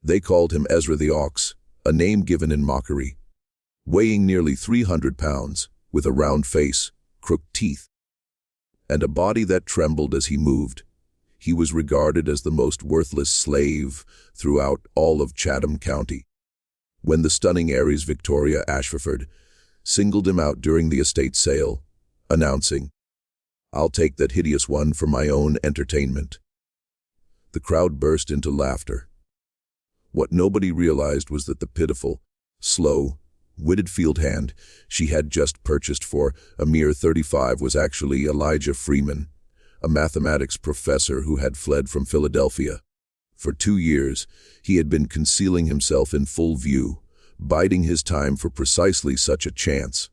They called him Ezra the Ox, a name given in mockery. Weighing nearly 300 pounds, with a round face, crooked teeth, and a body that trembled as he moved, he was regarded as the most worthless slave throughout all of Chatham County. When the stunning heiress Victoria Ashford singled him out during the estate sale, announcing, "I'll take that hideous one for my own entertainment," the crowd burst into laughter. What nobody realized was that the pitiful, slow, witted field hand she had just purchased for a mere 35 was actually Elijah Freeman, a mathematics professor who had fled from Philadelphia. For 2 years, he had been concealing himself in full view, biding his time for precisely such a chance.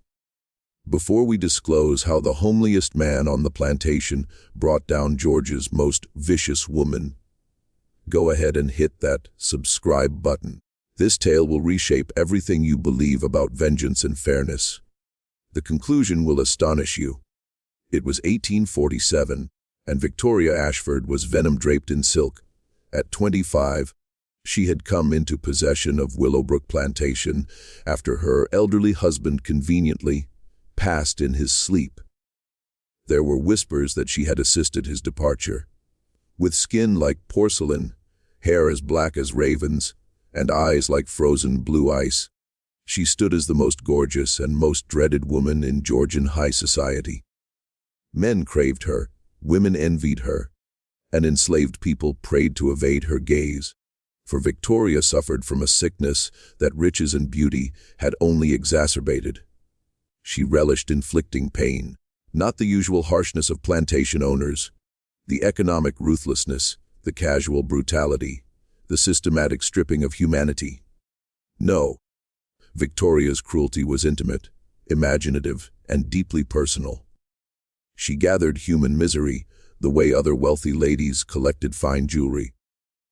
Before we disclose how the homeliest man on the plantation brought down Georgia's most vicious woman, go ahead and hit that subscribe button. This tale will reshape everything you believe about vengeance and fairness. The conclusion will astonish you. It was 1847, and Victoria Ashford was venom-draped in silk. At 25, she had come into possession of Willowbrook Plantation after her elderly husband conveniently passed in his sleep. There were whispers that she had assisted his departure. With skin like porcelain, hair as black as ravens, and eyes like frozen blue ice, she stood as the most gorgeous and most dreaded woman in Georgian high society. Men craved her, women envied her, and enslaved people prayed to evade her gaze. For Victoria suffered from a sickness that riches and beauty had only exacerbated. She relished inflicting pain, not the usual harshness of plantation owners, the economic ruthlessness, the casual brutality, the systematic stripping of humanity. No, Victoria's cruelty was intimate, imaginative, and deeply personal. She gathered human misery the way other wealthy ladies collected fine jewelry.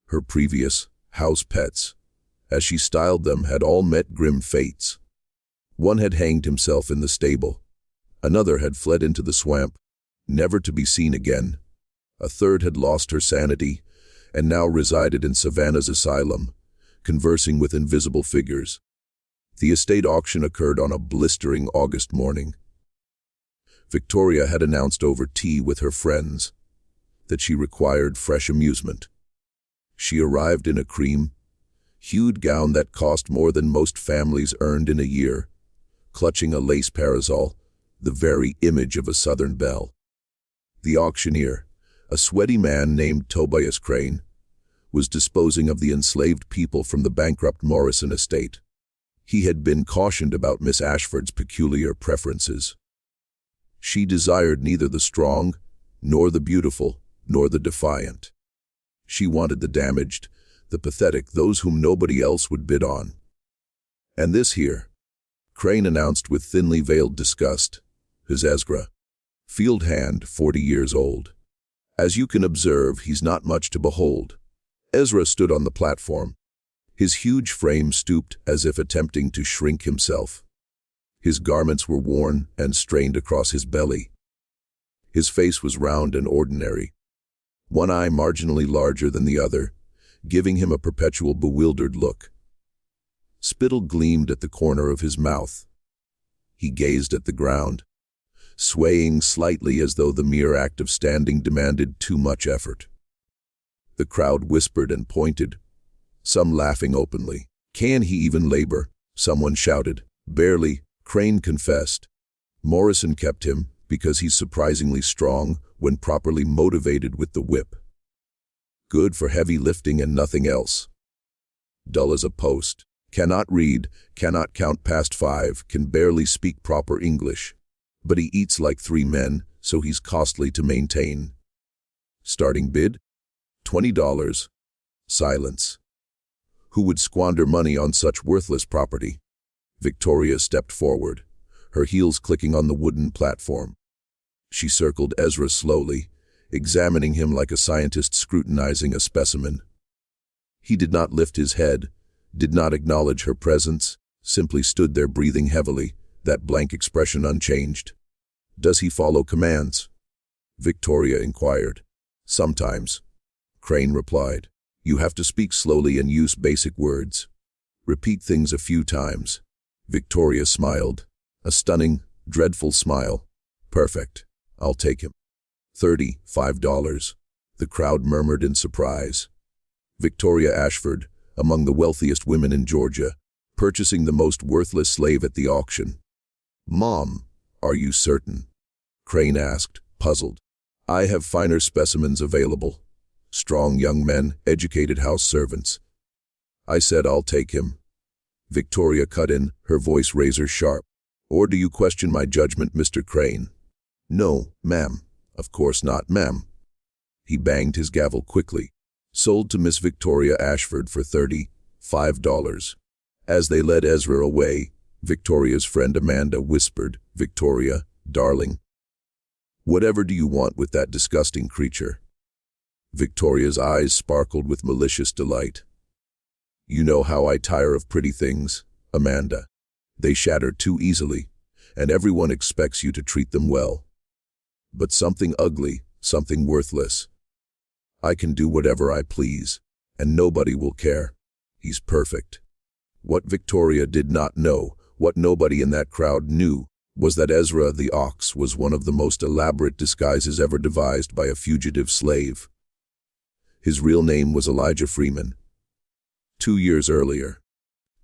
Her previous house pets, as she styled them, had all met grim fates. One had hanged himself in the stable. Another had fled into the swamp, never to be seen again. A third had lost her sanity and now resided in Savannah's asylum, conversing with invisible figures. The estate auction occurred on a blistering August morning. Victoria had announced over tea with her friends that she required fresh amusement. She arrived in a cream-hued gown that cost more than most families earned in a year, clutching a lace parasol, the very image of a Southern belle. The auctioneer, a sweaty man named Tobias Crane, was disposing of the enslaved people from the bankrupt Morrison estate. He had been cautioned about Miss Ashford's peculiar preferences. She desired neither the strong, nor the beautiful, nor the defiant. She wanted the damaged, the pathetic, those whom nobody else would bid on. "And this here," Crane announced with thinly veiled disgust, "is Ezra. Field hand, 40 years old. As you can observe, he's not much to behold." Ezra stood on the platform. His huge frame stooped as if attempting to shrink himself. His garments were worn and strained across his belly. His face was round and ordinary, one eye marginally larger than the other, giving him a perpetual bewildered look. Spittle gleamed at the corner of his mouth. He gazed at the ground, swaying slightly as though the mere act of standing demanded too much effort. The crowd whispered and pointed, some laughing openly. "Can he even labor?" someone shouted. "Barely," Crane confessed. "Morrison kept him because he's surprisingly strong when properly motivated with the whip. Good for heavy lifting and nothing else. Dull as a post. Cannot read, cannot count past 5, can barely speak proper English. But he eats like 3 men, so he's costly to maintain. Starting bid? $20. Silence. Who would squander money on such worthless property? Victoria stepped forward, her heels clicking on the wooden platform. She circled Ezra slowly, examining him like a scientist scrutinizing a specimen. He did not lift his head, did not acknowledge her presence, simply stood there breathing heavily, that blank expression unchanged. "Does he follow commands?" Victoria inquired. "Sometimes," Crane replied. You have to speak slowly and use basic words. Repeat things a few times. Victoria smiled. A stunning, dreadful smile. Perfect. I'll take him. $35. The crowd murmured in surprise. Victoria Ashford, among the wealthiest women in Georgia, purchasing the most worthless slave at the auction. Mom, are you certain? Crane asked, puzzled. I have finer specimens available. Strong young men, educated house servants. I said I'll take him. Victoria cut in, her voice razor sharp. Or do you question my judgment, Mr. Crane? No, ma'am. Of course not, ma'am. He banged his gavel quickly. Sold to Miss Victoria Ashford for $35. As they led Ezra away, Victoria's friend Amanda whispered, Victoria, darling. Whatever do you want with that disgusting creature? Victoria's eyes sparkled with malicious delight. You know how I tire of pretty things, Amanda. They shatter too easily, and everyone expects you to treat them well. But something ugly, something worthless. I can do whatever I please, and nobody will care. He's perfect. What Victoria did not know, what nobody in that crowd knew, was that Ezra the Ox was one of the most elaborate disguises ever devised by a fugitive slave. His real name was Elijah Freeman. 2 years earlier,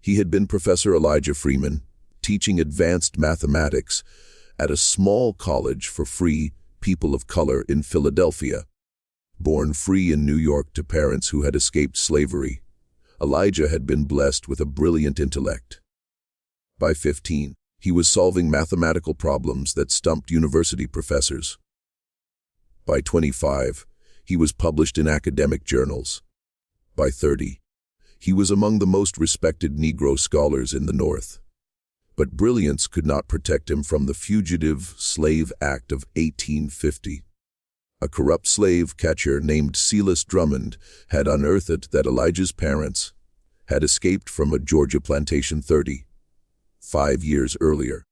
he had been Professor Elijah Freeman, teaching advanced mathematics at a small college for free people of color in Philadelphia. Born free in New York to parents who had escaped slavery, Elijah had been blessed with a brilliant intellect. By 15, he was solving mathematical problems that stumped university professors. By 25, he was published in academic journals. By 30, he was among the most respected Negro scholars in the North. But brilliance could not protect him from the Fugitive Slave Act of 1850. A corrupt slave catcher named Silas Drummond had unearthed that Elijah's parents had escaped from a Georgia plantation 35 years earlier.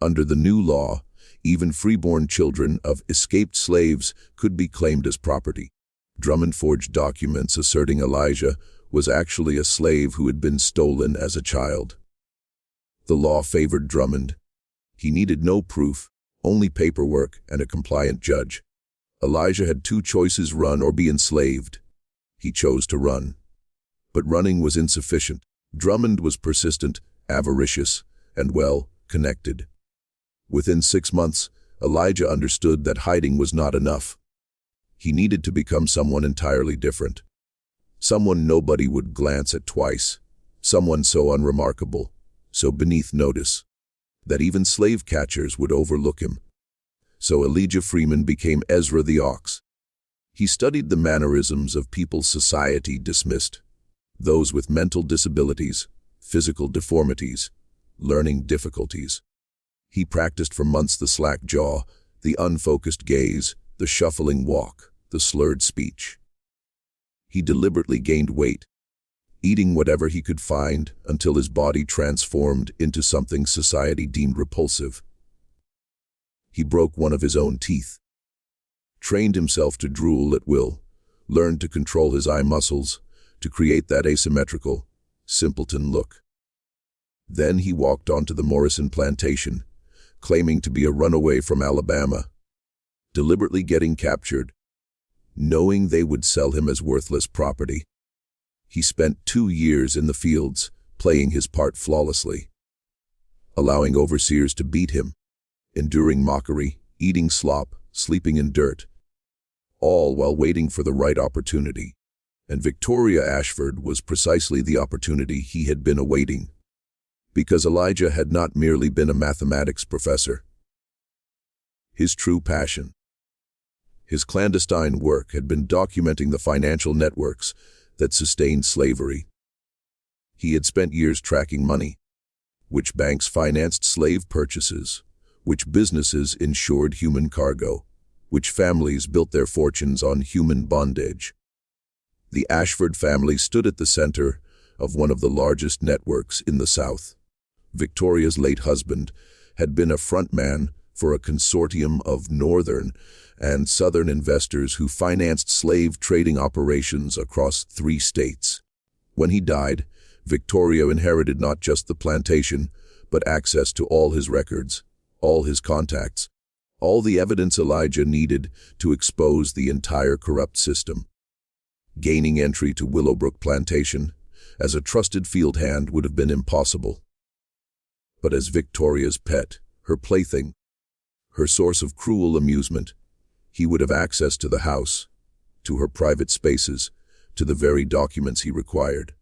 Under the new law, even freeborn children of escaped slaves could be claimed as property. Drummond forged documents asserting Elijah was actually a slave who had been stolen as a child. The law favored Drummond. He needed no proof, only paperwork and a compliant judge. Elijah had two choices: run or be enslaved. He chose to run. But running was insufficient. Drummond was persistent, avaricious, and well-connected. Within 6 months, Elijah understood that hiding was not enough. He needed to become someone entirely different. Someone nobody would glance at twice. Someone so unremarkable, so beneath notice, that even slave catchers would overlook him. So Elijah Freeman became Ezra the Ox. He studied the mannerisms of people society dismissed, those with mental disabilities, physical deformities, learning difficulties. He practiced for months the slack jaw, the unfocused gaze, the shuffling walk, the slurred speech. He deliberately gained weight, eating whatever he could find until his body transformed into something society deemed repulsive. He broke one of his own teeth, trained himself to drool at will, learned to control his eye muscles, to create that asymmetrical, simpleton look. Then he walked onto the Morrison plantation, claiming to be a runaway from Alabama, deliberately getting captured, knowing they would sell him as worthless property. He spent 2 years in the fields, playing his part flawlessly, allowing overseers to beat him, enduring mockery, eating slop, sleeping in dirt, all while waiting for the right opportunity. And Victoria Ashford was precisely the opportunity he had been awaiting, because Elijah had not merely been a mathematics professor. His true passion, his clandestine work, had been documenting the financial networks that sustained slavery. He had spent years tracking money, which banks financed slave purchases, which businesses insured human cargo, which families built their fortunes on human bondage. The Ashford family stood at the center of one of the largest networks in the South. Victoria's late husband had been a front man for a consortium of northern and southern investors who financed slave trading operations across 3 states. When he died, Victoria inherited not just the plantation, but access to all his records, all his contacts, all the evidence Elijah needed to expose the entire corrupt system. Gaining entry to Willowbrook Plantation as a trusted field hand would have been impossible. But as Victoria's pet, her plaything, her source of cruel amusement, he would have access to the house, to her private spaces, to the very documents he required.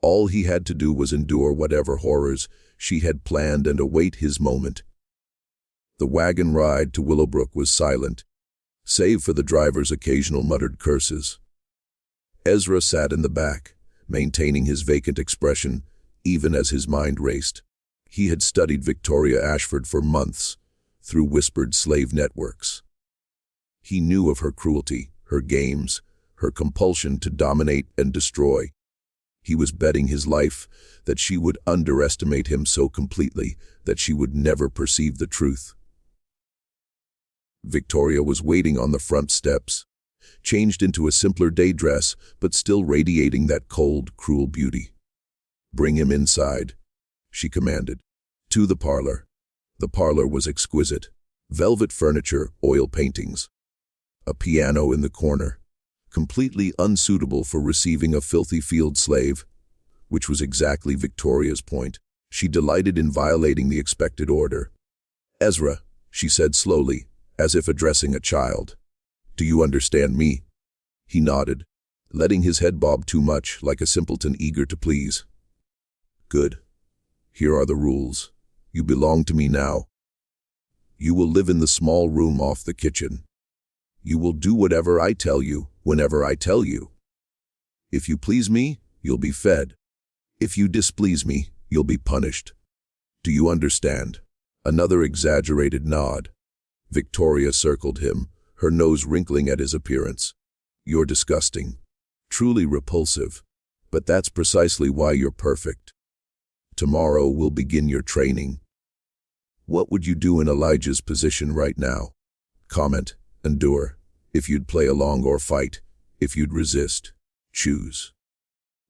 All he had to do was endure whatever horrors she had planned and await his moment. The wagon ride to Willowbrook was silent, save for the driver's occasional muttered curses. Ezra sat in the back, maintaining his vacant expression, even as his mind raced. He had studied Victoria Ashford for months, through whispered slave networks. He knew of her cruelty, her games, her compulsion to dominate and destroy. He was betting his life that she would underestimate him so completely that she would never perceive the truth. Victoria was waiting on the front steps, changed into a simpler day dress, but still radiating that cold, cruel beauty. "Bring him inside," she commanded. To the parlor. The parlor was exquisite. Velvet furniture, oil paintings. A piano in the corner, completely unsuitable for receiving a filthy field slave, which was exactly Victoria's point. She delighted in violating the expected order. "Ezra," she said slowly, as if addressing a child, "do you understand me?" He nodded, letting his head bob too much, like a simpleton eager to please. "Good. Here are the rules. You belong to me now. You will live in the small room off the kitchen. You will do whatever I tell you, whenever I tell you. If you please me, you'll be fed. If you displease me, you'll be punished. Do you understand?" Another exaggerated nod. Victoria circled him, her nose wrinkling at his appearance. "You're disgusting. Truly repulsive. But that's precisely why you're perfect. Tomorrow we'll begin your training. What would you do in Elijah's position right now? Comment, endure. If you'd play along or fight, if you'd resist, choose."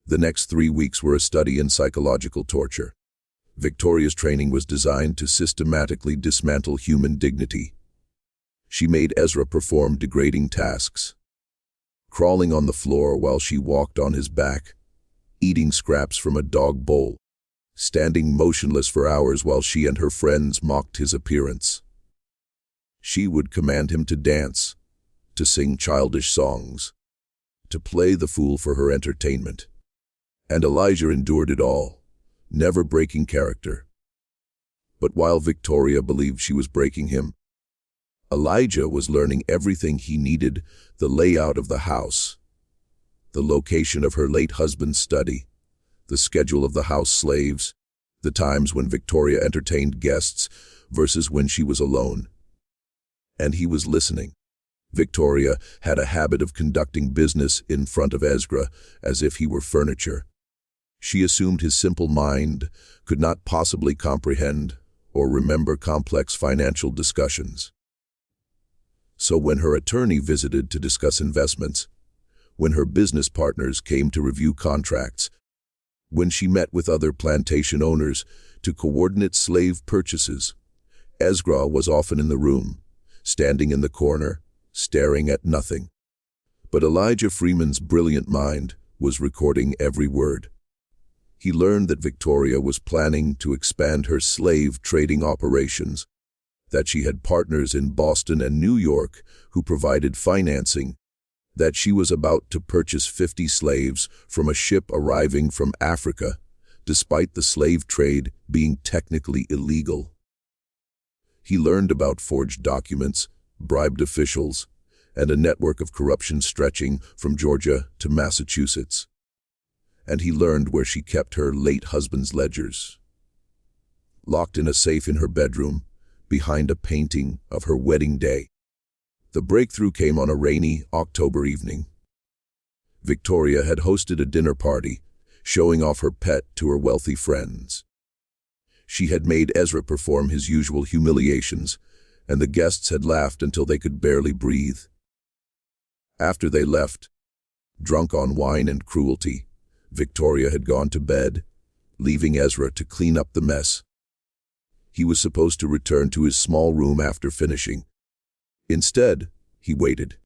The next 3 weeks were a study in psychological torture. Victoria's training was designed to systematically dismantle human dignity. She made Ezra perform degrading tasks, crawling on the floor while she walked on his back, eating scraps from a dog bowl, standing motionless for hours while she and her friends mocked his appearance. She would command him to dance, to sing childish songs, to play the fool for her entertainment. And Elijah endured it all, never breaking character. But while Victoria believed she was breaking him, Elijah was learning everything he needed: the layout of the house, the location of her late husband's study, the schedule of the house slaves, the times when Victoria entertained guests versus when she was alone. And he was listening. Victoria had a habit of conducting business in front of Ezra as if he were furniture. She assumed his simple mind could not possibly comprehend or remember complex financial discussions. So when her attorney visited to discuss investments, when her business partners came to review contracts, when she met with other plantation owners to coordinate slave purchases, Ezra was often in the room, standing in the corner, staring at nothing. But Elijah Freeman's brilliant mind was recording every word. He learned that Victoria was planning to expand her slave trading operations, that she had partners in Boston and New York who provided financing, that she was about to purchase 50 slaves from a ship arriving from Africa, despite the slave trade being technically illegal. He learned about forged documents, bribed officials, and a network of corruption stretching from Georgia to Massachusetts. And he learned where she kept her late husband's ledgers, locked in a safe in her bedroom, behind a painting of her wedding day. The breakthrough came on a rainy October evening. Victoria had hosted a dinner party, showing off her pet to her wealthy friends. She had made Ezra perform his usual humiliations, and the guests had laughed until they could barely breathe. After they left, drunk on wine and cruelty, Victoria had gone to bed, leaving Ezra to clean up the mess. He was supposed to return to his small room after finishing. Instead, he waited.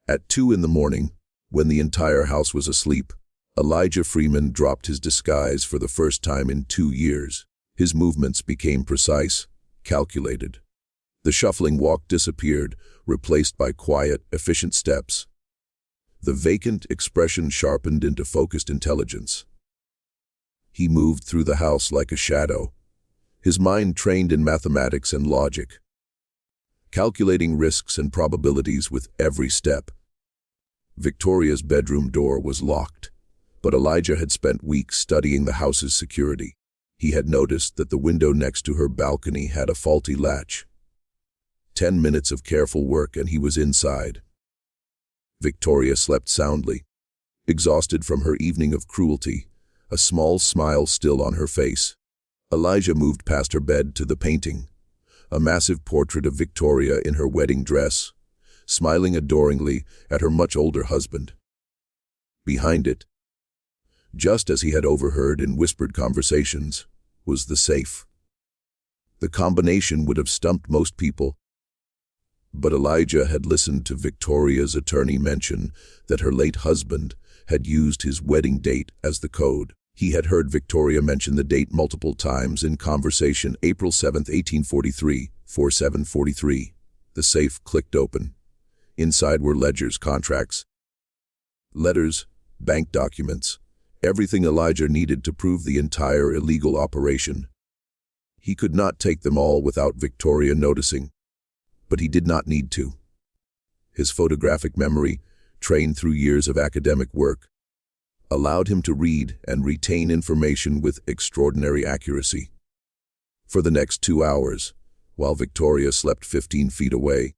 At 2 a.m, when the entire house was asleep, Elijah Freeman dropped his disguise for the first time in 2 years. His movements became precise, calculated. The shuffling walk disappeared, replaced by quiet, efficient steps. The vacant expression sharpened into focused intelligence. He moved through the house like a shadow, his mind trained in mathematics and logic, calculating risks and probabilities with every step. Victoria's bedroom door was locked, but Elijah had spent weeks studying the house's security. He had noticed that the window next to her balcony had a faulty latch. 10 minutes of careful work and he was inside. Victoria slept soundly, exhausted from her evening of cruelty, a small smile still on her face. Elijah moved past her bed to the painting, a massive portrait of Victoria in her wedding dress, smiling adoringly at her much older husband. Behind it, just as he had overheard in whispered conversations, was the safe. The combination would have stumped most people, but Elijah had listened to Victoria's attorney mention that her late husband had used his wedding date as the code. He had heard Victoria mention the date multiple times in conversation. April 7, 1843, 4743. The safe clicked open. Inside were ledgers, contracts, letters, bank documents, everything Elijah needed to prove the entire illegal operation. He could not take them all without Victoria noticing, but he did not need to. His photographic memory, trained through years of academic work, allowed him to read and retain information with extraordinary accuracy. For the next 2 hours, while Victoria slept 15 feet away,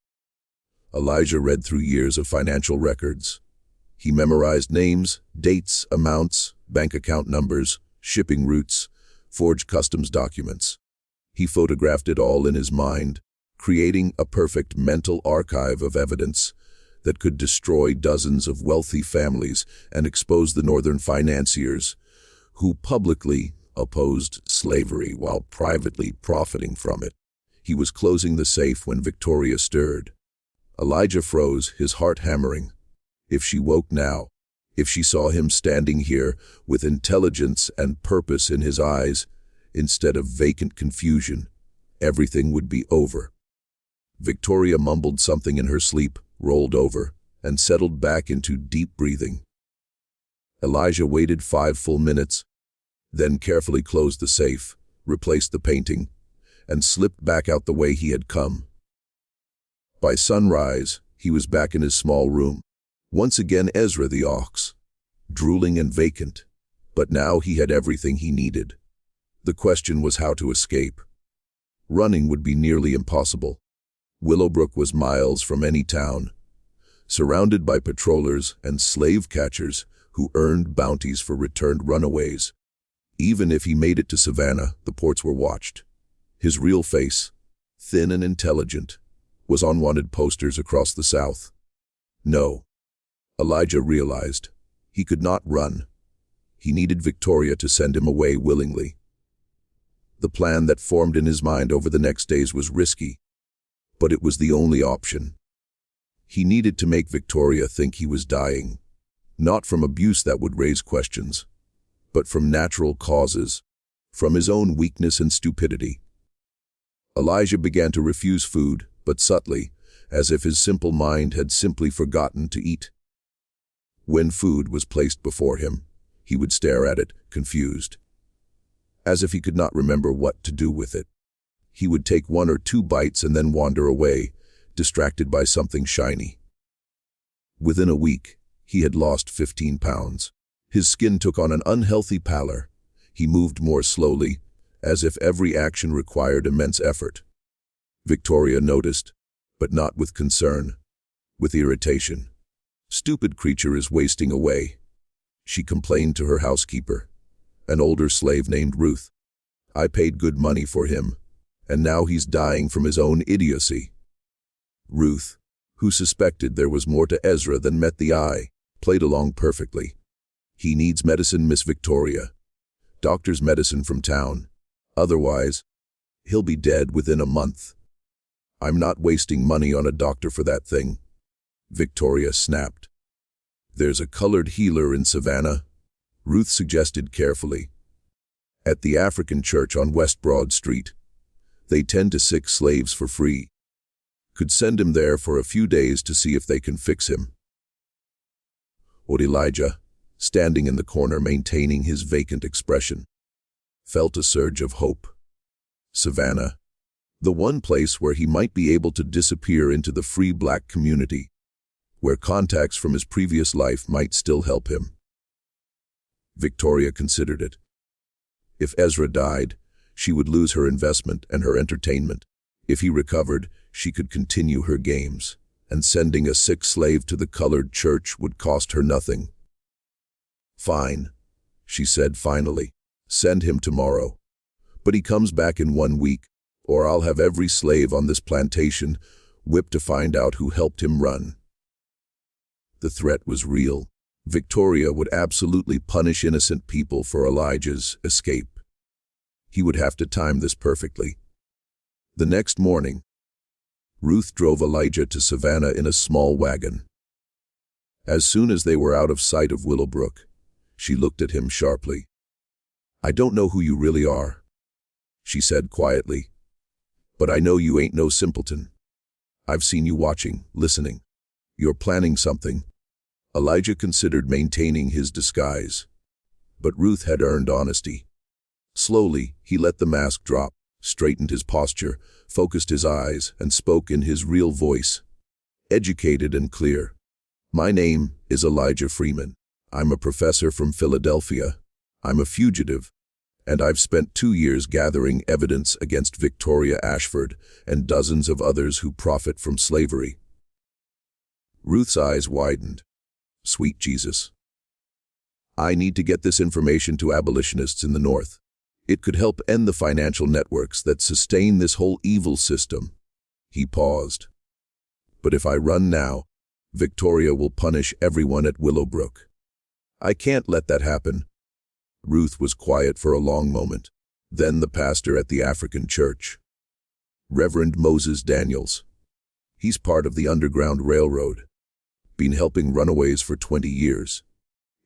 Elijah read through years of financial records. He memorized names, dates, amounts, bank account numbers, shipping routes, forged customs documents. He photographed it all in his mind, creating a perfect mental archive of evidence that could destroy dozens of wealthy families and expose the northern financiers who publicly opposed slavery while privately profiting from it. He was closing the safe when Victoria stirred. Elijah froze, his heart hammering. If she woke now, if she saw him standing here with intelligence and purpose in his eyes, instead of vacant confusion, everything would be over. Victoria mumbled something in her sleep, rolled over, and settled back into deep breathing. Elijah waited 5 full minutes, then carefully closed the safe, replaced the painting, and slipped back out the way he had come. By sunrise, he was back in his small room. Once again Ezra the ox, drooling and vacant, but now he had everything he needed. The question was how to escape. Running would be nearly impossible. Willowbrook was miles from any town, surrounded by patrollers and slave catchers who earned bounties for returned runaways. Even if he made it to Savannah, the ports were watched. His real face, thin and intelligent, was on wanted posters across the South. No, Elijah realized, he could not run. He needed Victoria to send him away willingly. The plan that formed in his mind over the next days was risky, but it was the only option. He needed to make Victoria think he was dying, not from abuse that would raise questions, but from natural causes, from his own weakness and stupidity. Elijah began to refuse food, but subtly, as if his simple mind had simply forgotten to eat. When food was placed before him, he would stare at it, confused, as if he could not remember what to do with it. He would take 1 or 2 bites and then wander away, distracted by something shiny. Within a week, he had lost 15 pounds. His skin took on an unhealthy pallor. He moved more slowly, as if every action required immense effort. Victoria noticed, but not with concern, with irritation. "Stupid creature is wasting away," she complained to her housekeeper, an older slave named Ruth. I paid good money for him, and now he's dying from his own idiocy." Ruth, who suspected there was more to Ezra than met the eye, played along perfectly. "He needs medicine, Miss Victoria. Doctor's medicine from town. Otherwise, he'll be dead within a month. I'm not wasting money on a doctor for that thing," Victoria snapped. "There's a colored healer in Savannah," Ruth suggested carefully. "At the African church on West Broad Street. They tend to sick slaves for free. Could send him there for a few days to see if they can fix him." Old Elijah, standing in the corner maintaining his vacant expression, felt a surge of hope. Savannah, the one place where he might be able to disappear into the free black community, where contacts from his previous life might still help him. Victoria considered it. If Ezra died, she would lose her investment and her entertainment. If he recovered, she could continue her games, and sending a sick slave to the colored church would cost her nothing. "Fine," she said finally. "Send him tomorrow. But he comes back in 1 week, or I'll have every slave on this plantation whipped to find out who helped him run." The threat was real. Victoria would absolutely punish innocent people for Elijah's escape. He would have to time this perfectly. The next morning, Ruth drove Elijah to Savannah in a small wagon. As soon as they were out of sight of Willowbrook, she looked at him sharply. "I don't know who you really are," she said quietly, "but I know you ain't no simpleton. I've seen you watching, listening. You're planning something." Elijah considered maintaining his disguise, but Ruth had earned honesty. Slowly, he let the mask drop, straightened his posture, focused his eyes, and spoke in his real voice, educated and clear. "My name is Elijah Freeman. I'm a professor from Philadelphia. I'm a fugitive, and I've spent 2 years gathering evidence against Victoria Ashford and dozens of others who profit from slavery." Ruth's eyes widened. Sweet Jesus. "I need to get this information to abolitionists in the North. It could help end the financial networks that sustain this whole evil system." He paused. "But if I run now, Victoria will punish everyone at Willowbrook. I can't let that happen." Ruth was quiet for a long moment. Then the pastor at the African church, Reverend Moses Daniels. He's part of the Underground Railroad. Been helping runaways for 20 years.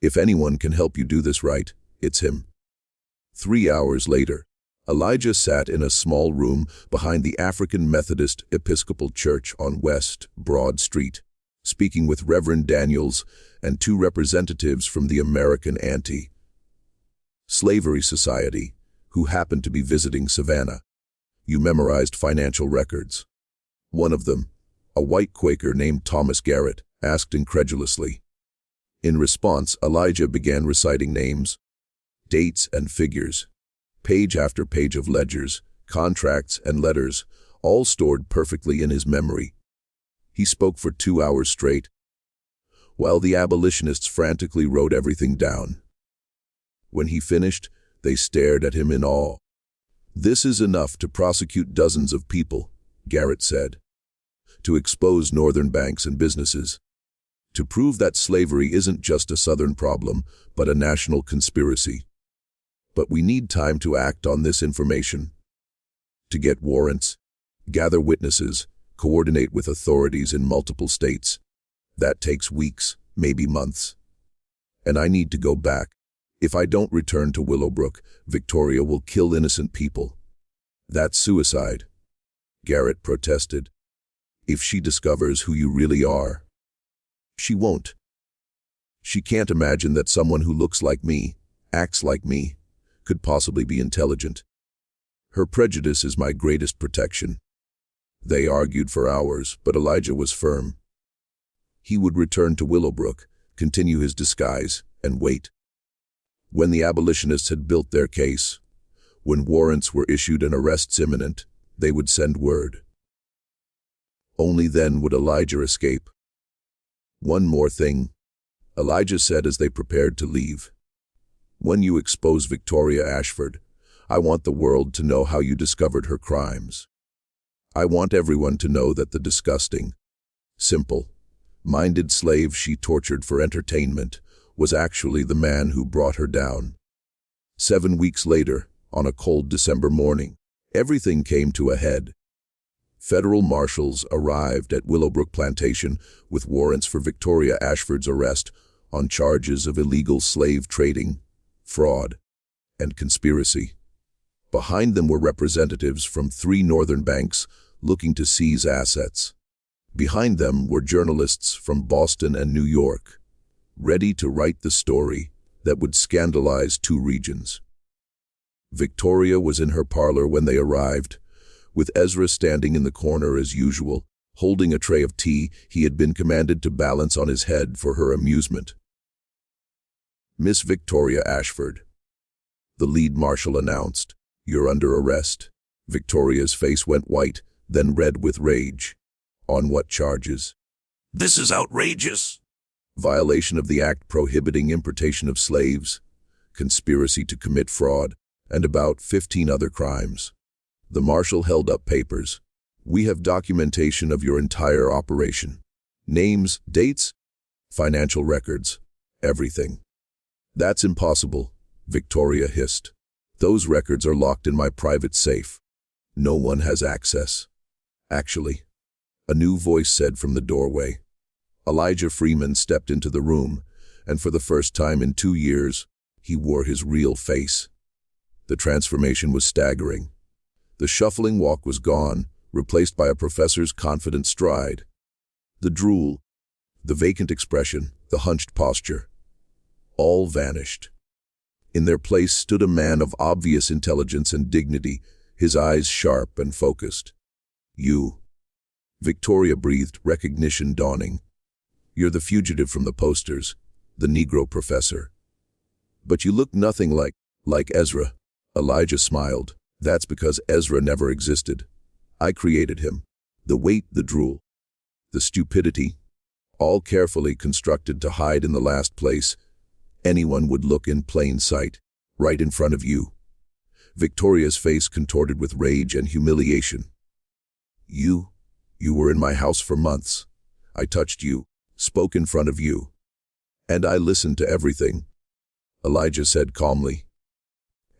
If anyone can help you do this right, it's him. 3 hours later, Elijah sat in a small room behind the African Methodist Episcopal Church on West Broad Street, speaking with Reverend Daniels and 2 representatives from the American Anti-Slavery Society, who happened to be visiting Savannah. "You memorized financial records." One of them, a white Quaker named Thomas Garrett, asked incredulously. In response, Elijah began reciting names, dates, and figures, page after page of ledgers, contracts, and letters, all stored perfectly in his memory. He spoke for 2 hours straight, while the abolitionists frantically wrote everything down. When he finished, they stared at him in awe. "This is enough to prosecute dozens of people," Garrett said, "to expose northern banks and businesses, to prove that slavery isn't just a Southern problem, but a national conspiracy. But we need time to act on this information, to get warrants, gather witnesses, coordinate with authorities in multiple states. That takes weeks, maybe months. And I need to go back. If I don't return to Willowbrook, Victoria will kill innocent people. That's suicide," Garrett protested. "If she discovers who you really are, she won't. She can't imagine that someone who looks like me, acts like me, could possibly be intelligent. Her prejudice is my greatest protection." They argued for hours, but Elijah was firm. He would return to Willowbrook, continue his disguise, and wait. When the abolitionists had built their case, when warrants were issued and arrests imminent, they would send word. Only then would Elijah escape. "One more thing," Elijah said as they prepared to leave. "When you expose Victoria Ashford, I want the world to know how you discovered her crimes. I want everyone to know that the disgusting, simple, minded slave she tortured for entertainment was actually the man who brought her down. 7 weeks later, on a cold December morning, everything came to a head. Federal marshals arrived at Willowbrook Plantation with warrants for Victoria Ashford's arrest on charges of illegal slave trading, fraud, and conspiracy. Behind them were representatives from 3 northern banks looking to seize assets. Behind them were journalists from Boston and New York, ready to write the story that would scandalize 2 regions. Victoria was in her parlor when they arrived, with Ezra standing in the corner as usual, holding a tray of tea he had been commanded to balance on his head for her amusement. "Miss Victoria Ashford," the lead marshal announced, "you're under arrest." Victoria's face went white, then red with rage. "On what charges?" "This is outrageous." "Violation of the act prohibiting importation of slaves, conspiracy to commit fraud, and about 15 other crimes." The marshal held up papers. "We have documentation of your entire operation. Names, dates, financial records, everything." "That's impossible," Victoria hissed. "Those records are locked in my private safe. No one has access." "Actually," a new voice said from the doorway. Elijah Freeman stepped into the room, and for the first time in 2 years, he wore his real face. The transformation was staggering. The shuffling walk was gone, replaced by a professor's confident stride. The drool, the vacant expression, the hunched posture, all vanished. In their place stood a man of obvious intelligence and dignity, his eyes sharp and focused. "You," Victoria breathed, recognition dawning. "You're the fugitive from the posters, the Negro professor. But you look nothing like Ezra." Elijah smiled. "That's because Ezra never existed. I created him. The weight, the drool, the stupidity, all carefully constructed to hide in the last place anyone would look in plain sight, right in front of you." Victoria's face contorted with rage and humiliation. You were in my house for months. I touched you, spoke in front of you. And I listened to everything," Elijah said calmly.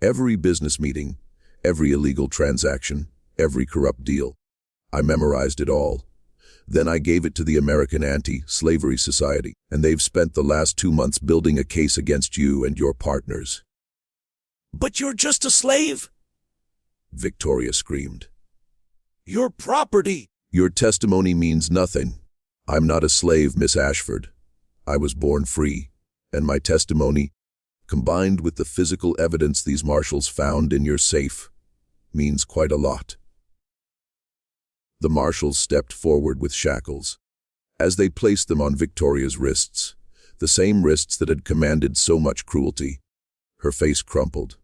"Every business meeting, every illegal transaction, every corrupt deal. I memorized it all. Then I gave it to the American Anti-Slavery Society, and they've spent the last 2 months building a case against you and your partners." "But you're just a slave!" Victoria screamed. "Your property!" "Your testimony means nothing. I'm not a slave, Miss Ashford. I was born free, and my testimony, combined with the physical evidence these marshals found in your safe, means quite a lot." The marshals stepped forward with shackles. As they placed them on Victoria's wrists, the same wrists that had commanded so much cruelty, her face crumpled.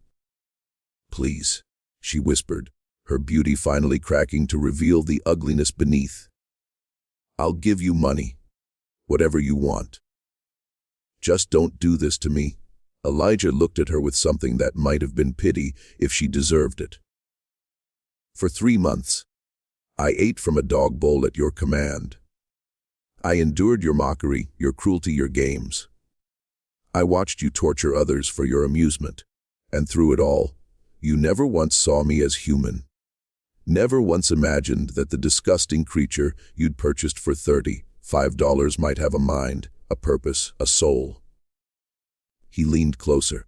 "Please," she whispered, her beauty finally cracking to reveal the ugliness beneath. "I'll give you money, whatever you want. Just don't do this to me." Elijah looked at her with something that might have been pity if she deserved it. "For 3 months, I ate from a dog bowl at your command. I endured your mockery, your cruelty, your games. I watched you torture others for your amusement, and through it all, you never once saw me as human. Never once imagined that the disgusting creature you'd purchased for $35 might have a mind, a purpose, a soul." He leaned closer.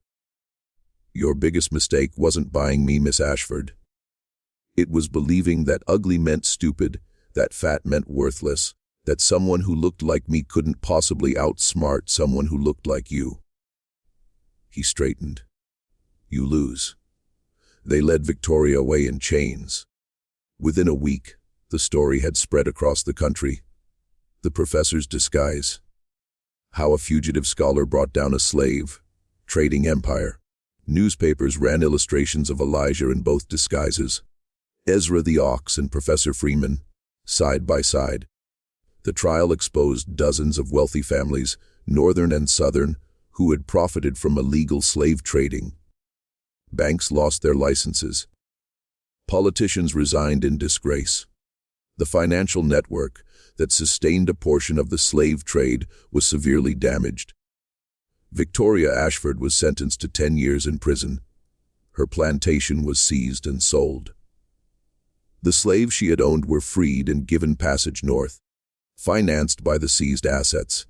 "Your biggest mistake wasn't buying me, Miss Ashford. It was believing that ugly meant stupid, that fat meant worthless, that someone who looked like me couldn't possibly outsmart someone who looked like you." He straightened. "You lose." They led Victoria away in chains. Within a week, the story had spread across the country. The professor's disguise. How a fugitive scholar brought down a slave, trading empire. Newspapers ran illustrations of Elijah in both disguises. Ezra the Ox and Professor Freeman, side by side. The trial exposed dozens of wealthy families, northern and southern, who had profited from illegal slave trading. Banks lost their licenses. Politicians resigned in disgrace. The financial network that sustained a portion of the slave trade was severely damaged. Victoria Ashford was sentenced to 10 years in prison. Her plantation was seized and sold. The slaves she had owned were freed and given passage north, financed by the seized assets.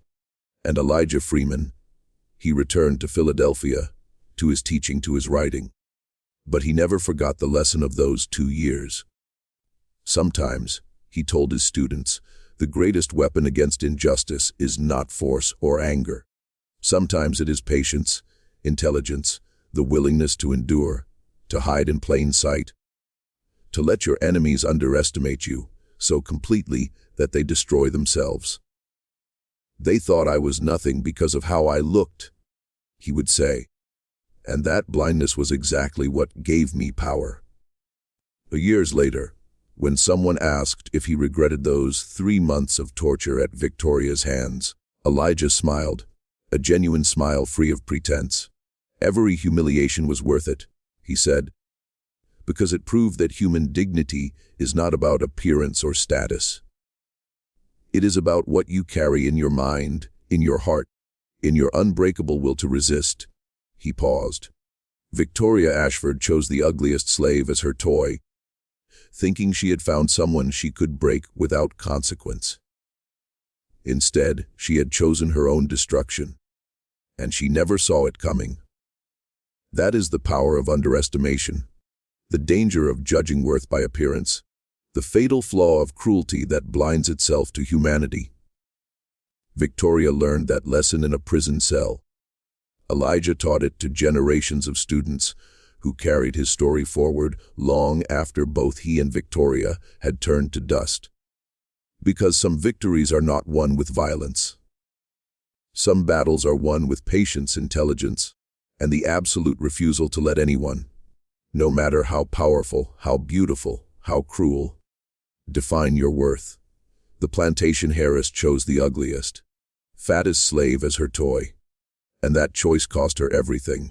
And Elijah Freeman, he returned to Philadelphia, to his teaching, to his writing. But he never forgot the lesson of those 2 years. Sometimes, he told his students, the greatest weapon against injustice is not force or anger. Sometimes it is patience, intelligence, the willingness to endure, to hide in plain sight, to let your enemies underestimate you so completely that they destroy themselves. They thought I was nothing because of how I looked, he would say, and that blindness was exactly what gave me power. Years later, when someone asked if he regretted those 3 months of torture at Victoria's hands, Elijah smiled, a genuine smile free of pretense. Every humiliation was worth it, he said, because it proved that human dignity is not about appearance or status. It is about what you carry in your mind, in your heart, in your unbreakable will to resist. He paused. Victoria Ashford chose the ugliest slave as her toy, thinking she had found someone she could break without consequence. Instead, she had chosen her own destruction, and she never saw it coming. That is the power of underestimation, the danger of judging worth by appearance, the fatal flaw of cruelty that blinds itself to humanity. Victoria learned that lesson in a prison cell. Elijah taught it to generations of students who carried his story forward long after both he and Victoria had turned to dust. Because some victories are not won with violence. Some battles are won with patience, intelligence, and the absolute refusal to let anyone, no matter how powerful, how beautiful, how cruel, define your worth. The plantation heiress chose the ugliest, fattest slave as her toy, and that choice cost her everything.